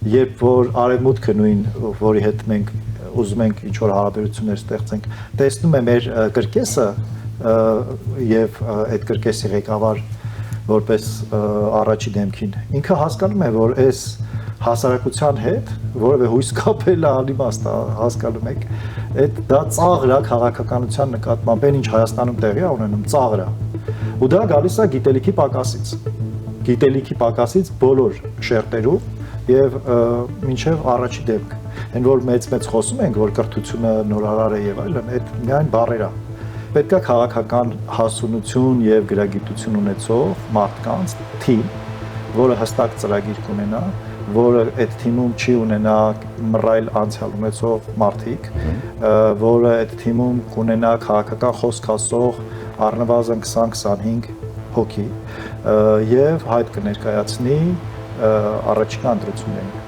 երբ որ արևմուտքը նույն, որի հետ մենք ուզում ենք ինչ-որ հարաբերություններ ստեղծենք, տեսնում է մեր կրկեսը և այդ կրկեսի ղեկավար որպես առաջի դեմքին, ինքը հասկանում է, որ այս հասարակության հետ որևէ հույս կապելը անիմաստ է, հասկանում եք, դա ծաղր է քաղաքականության նկատմամբ, այն ինչ Հայաստանում տեղի է ունենում, ծաղր է, ու դա գալիս է գիտելիքի պակասից բոլոր շերտերում և մինչև առաջի դեմք, այն որ մեծ խոսում ենք, որ կրթությունը նորարար է և այլն, այդ միայն բառեր է, պետք է քաղաքական հասունություն և գրագիտություն ունեցող մարդկանց թիմ, որը հստակ ծրագիր կունենա, որը այդ թիմում չի ունենա մռայլ անցյալ ունեցող մարդիկ, որը այդ թիմում կունենա քաղաքական խոսք ասող առնվազն 20-25 հոգի և հայտ կներկայացնի առաջիկա ընտրություններին։